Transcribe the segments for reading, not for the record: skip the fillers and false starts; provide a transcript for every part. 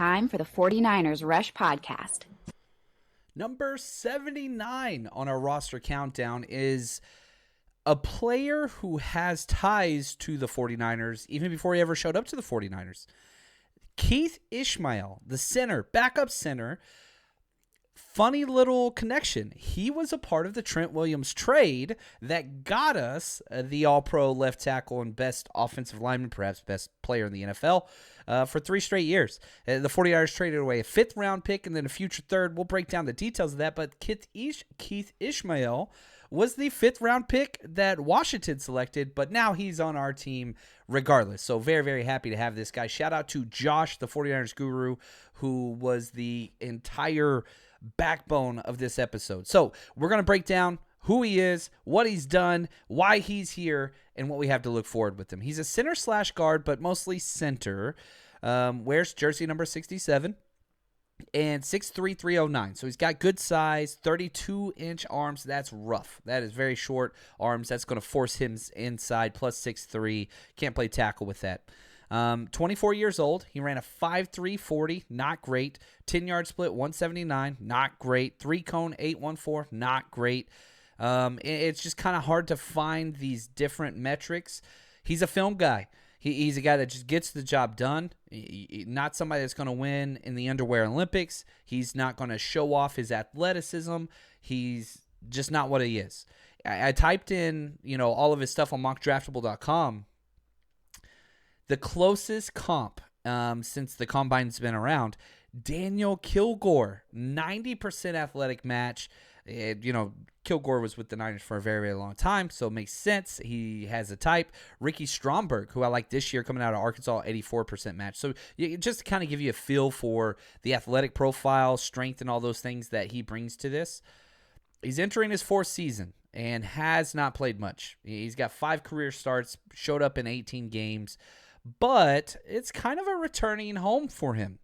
time for the 49ers Rush podcast. Number 79 on our roster countdown is a player who has ties to the 49ers even before he ever showed up to the 49ers. Keith Ismael, the center, backup center. Funny little connection. He was a part of the Trent Williams trade that got us the All-Pro left tackle and best offensive lineman, perhaps best player in the NFL, for 3 straight years. The 49ers traded away a 5th-round pick and then a future 3rd. We'll break down the details of that, but Keith Ismael was the 5th-round pick that Washington selected, but now he's on our team regardless. So very, very happy to have this guy. Shout out to Josh, the 49ers guru, who was the entire backbone of this episode. So we're going to break down who he is, what he's done, why he's here, and what we have to look forward with him. He's a center/guard, but mostly center. Wears jersey number 67 and 6'3", 309. So he's got good size, 32-inch arms. That's rough. That is very short arms. That's going to force him inside, plus 6'3". Can't play tackle with that. 24 years old. He ran a 5.3 40, not great. 10-yard split, 179, not great. 3-cone, 814, not great. It's just kind of hard to find these different metrics. He's a film guy. He's a guy that just gets the job done. Not somebody that's going to win in the underwear Olympics. He's not going to show off his athleticism. He's just not what he is. I typed in, all of his stuff on mockdraftable.com. The closest comp since the Combine's been around, Daniel Kilgore, 90% athletic match. Kilgore was with the Niners for a very, very long time, so it makes sense. He has a type. Ricky Stromberg, who I like this year coming out of Arkansas, 84% match. So just to kind of give you a feel for the athletic profile, strength, and all those things that he brings to this. He's entering his 4th season and has not played much. He's got 5 career starts, showed up in 18 games. But it's kind of a returning home for him.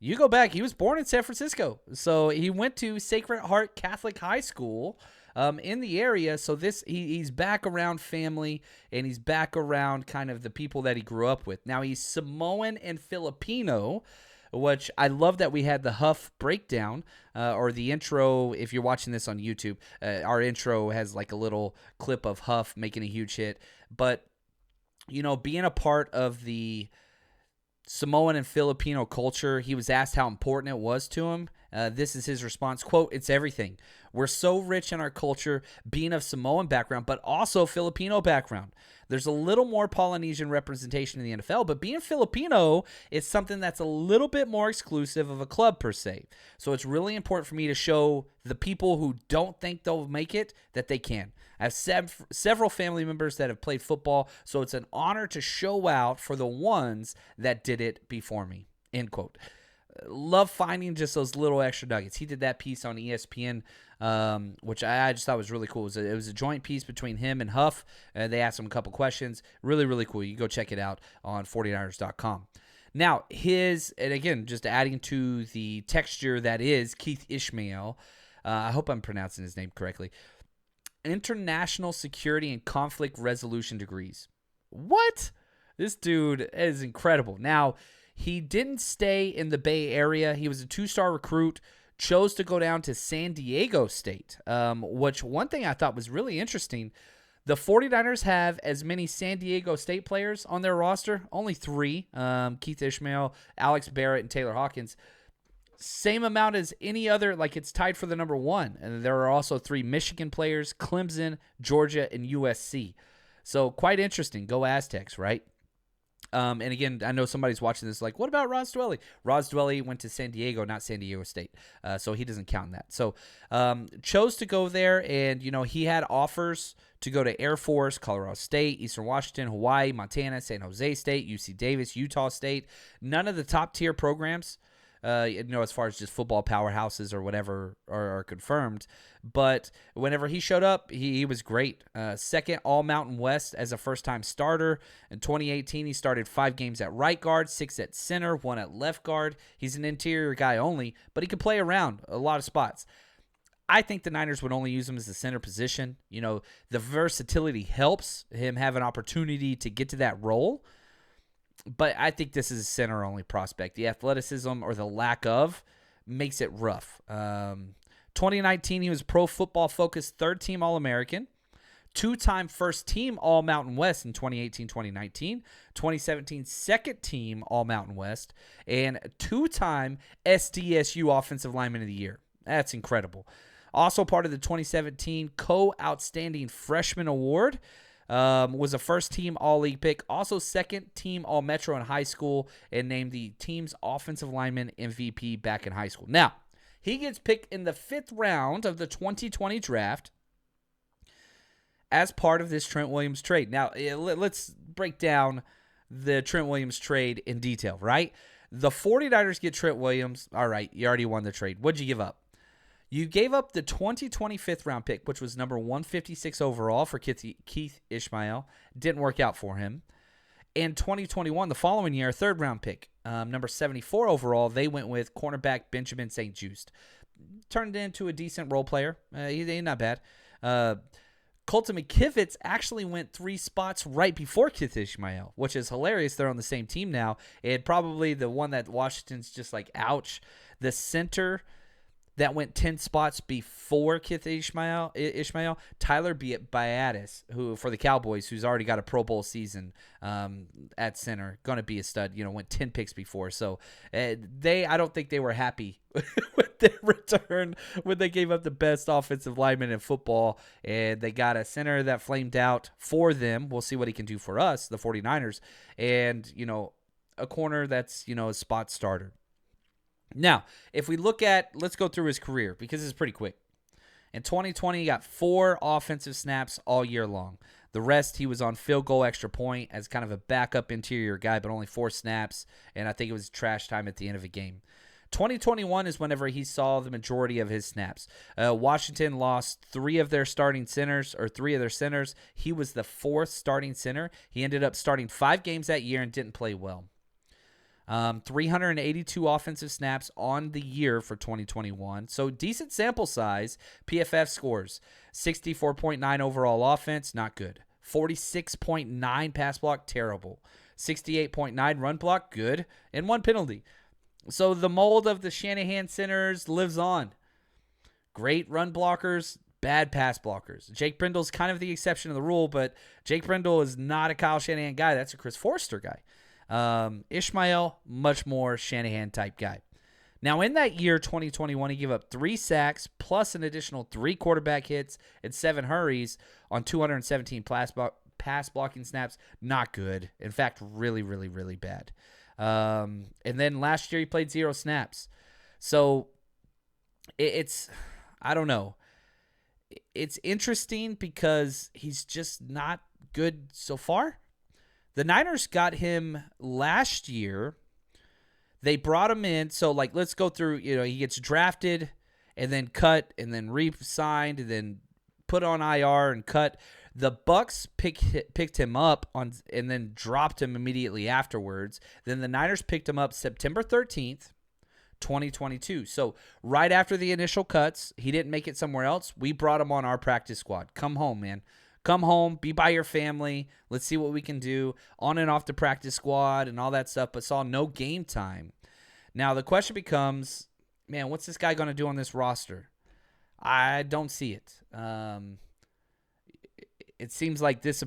You go back, he was born in San Francisco. So he went to Sacred Heart Catholic High School in the area. So he's back around family, and he's back around kind of the people that he grew up with. Now he's Samoan and Filipino, which I love that we had the Huff breakdown or the intro. If you're watching this on YouTube, our intro has like a little clip of Huff making a huge hit. But being a part of the Samoan and Filipino culture, he was asked how important it was to him. This is his response, quote, "It's everything. We're so rich in our culture, being of Samoan background, but also Filipino background. There's a little more Polynesian representation in the NFL, but being Filipino is something that's a little bit more exclusive of a club per se. So it's really important for me to show the people who don't think they'll make it that they can. I have several family members that have played football, so it's an honor to show out for the ones that did it before me," end quote. Love finding just those little extra nuggets. He did that piece on ESPN, which I just thought was really cool. It was a joint piece between him and Huff. They asked him a couple questions. Really, really cool. You can go check it out on 49ers.com. Now, and again, just adding to the texture that is Keith Ismael. I hope I'm pronouncing his name correctly. International Security and Conflict Resolution degrees. What? This dude is incredible. Now, he didn't stay in the Bay Area. He was a 2-star recruit, chose to go down to San Diego State, which one thing I thought was really interesting, the 49ers have as many San Diego State players on their roster, only 3, Keith Ismael, Alex Barrett, and Taylor Hawkins. Same amount as any other, like it's tied for the number 1. And there are also 3 Michigan players, Clemson, Georgia, and USC. So quite interesting. Go Aztecs, right? And again, I know somebody's watching this like, what about Ross Dwelly? Ross Dwelly went to San Diego, not San Diego State. So he doesn't count in that. So chose to go there, and, he had offers to go to Air Force, Colorado State, Eastern Washington, Hawaii, Montana, San Jose State, UC Davis, Utah State. None of the top-tier programs, as far as just football powerhouses or whatever are confirmed. But whenever he showed up, he was great. Second All-Mountain West as a first-time starter. In 2018, he started 5 games at right guard, 6 at center, 1 at left guard. He's an interior guy only, but he can play around a lot of spots. I think the Niners would only use him as the center position. The versatility helps him have an opportunity to get to that role. But I think this is a center-only prospect. The athleticism or the lack of makes it rough. 2019, he was Pro Football Focus third-team All-American, two-time first-team All-Mountain West in 2018-2019, 2017 second-team All-Mountain West, and two-time SDSU Offensive Lineman of the Year. That's incredible. Also part of the 2017 Co-Outstanding Freshman Award. Was a first-team All-League pick, also second-team All-Metro in high school, and named the team's offensive lineman MVP back in high school. Now, he gets picked in the 5th round of the 2020 draft as part of this Trent Williams trade. Now, let's break down the Trent Williams trade in detail, right? The 49ers get Trent Williams. All right, you already won the trade. What'd you give up? You gave up the 2020 5th-round pick, which was number 156 overall for Keith Ismael. Didn't work out for him. In 2021, the following year, a 3rd-round pick, number 74 overall, they went with cornerback Benjamin St. Juste. Turned into a decent role player. He's not bad. Colton McKivitz actually went 3 spots right before Keith Ismael, which is hilarious. They're on the same team now. And probably the one that Washington's just like, ouch. The center that went 10 spots before Keith Ismael, Tyler Biadasz, who for the Cowboys, who's already got a Pro Bowl season at center, going to be a stud, went 10 picks before. So I don't think they were happy with their return when they gave up the best offensive lineman in football, and they got a center that flamed out for them. We'll see what he can do for us, the 49ers, and, a corner that's, a spot starter. Now, if we look at, let's go through his career because it's pretty quick. In 2020, he got 4 offensive snaps all year long. The rest, he was on field goal extra point as kind of a backup interior guy, but only 4 snaps, and I think it was trash time at the end of a game. 2021 is whenever he saw the majority of his snaps. Washington lost 3 of their starting centers, or 3 of their centers. He was the 4th starting center. He ended up starting 5 games that year and didn't play well. 382 offensive snaps on the year for 2021. So decent sample size. PFF scores 64.9 overall offense, not good. 46.9 pass block, terrible. 68.9 run block, good. And 1 penalty. So the mold of the Shanahan centers lives on. Great run blockers, bad pass blockers. Jake Brindle's kind of the exception of the rule, but Jake Brindle is not a Kyle Shanahan guy. That's a Chris Forrester guy. Ismael, much more Shanahan type guy. Now, in that year, 2021, he gave up 3 sacks plus an additional 3 quarterback hits and 7 hurries on 217 pass blocking snaps. Not good. In fact, really, really, really bad. And then last year, he played 0 snaps. So it's I don't know. It's interesting because he's just not good so far. The Niners got him last year. They brought him in. So, let's go through, he gets drafted and then cut and then re-signed and then put on IR and cut. The Bucs picked him up and then dropped him immediately afterwards. Then the Niners picked him up September 13th, 2022. So, right after the initial cuts, he didn't make it somewhere else. We brought him on our practice squad. Come home, man. Come home, be by your family. Let's see what we can do on and off the practice squad and all that stuff, but saw no game time. Now, the question becomes, man, what's this guy going to do on this roster? I don't see it. It seems like this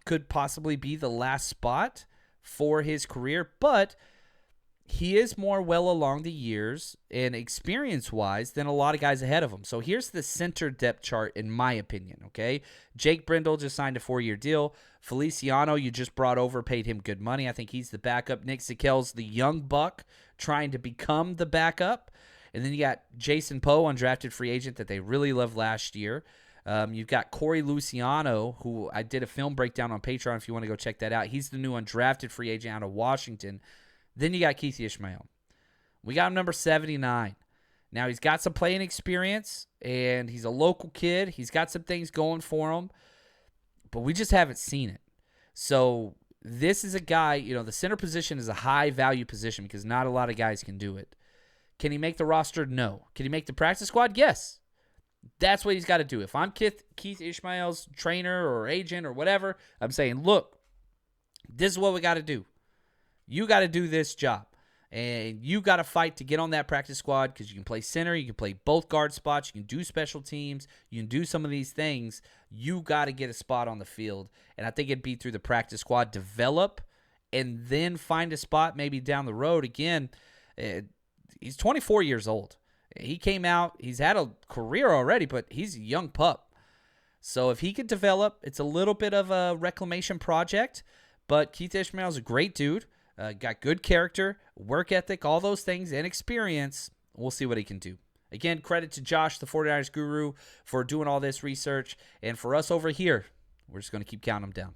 could possibly be the last spot for his career, but he is more well along the years and experience-wise than a lot of guys ahead of him. So here's the center depth chart, in my opinion, okay? Jake Brindle just signed a 4-year deal. Feliciano, you just brought over, paid him good money. I think he's the backup. Nick Zakel's the young buck trying to become the backup. And then you got Jason Poe, undrafted free agent that they really loved last year. You've got Corey Luciano, who I did a film breakdown on Patreon if you want to go check that out. He's the new undrafted free agent out of Washington. Then you got Keith Ismael. We got him number 79. Now, he's got some playing experience, and he's a local kid. He's got some things going for him, but we just haven't seen it. So this is a guy, the center position is a high-value position because not a lot of guys can do it. Can he make the roster? No. Can he make the practice squad? Yes. That's what he's got to do. If I'm Keith Ismael's trainer or agent or whatever, I'm saying, look, this is what we got to do. You got to do this job. And you got to fight to get on that practice squad because you can play center, you can play both guard spots, you can do special teams, you can do some of these things. You got to get a spot on the field. And I think it'd be through the practice squad, develop, and then find a spot maybe down the road. Again, he's 24 years old. He came out, he's had a career already, but he's a young pup. So if he could develop, it's a little bit of a reclamation project, but Keith Ismael is a great dude. Got good character, work ethic, all those things, and experience. We'll see what he can do. Again, credit to Josh, the 49ers guru, for doing all this research. And for us over here, we're just going to keep counting them down.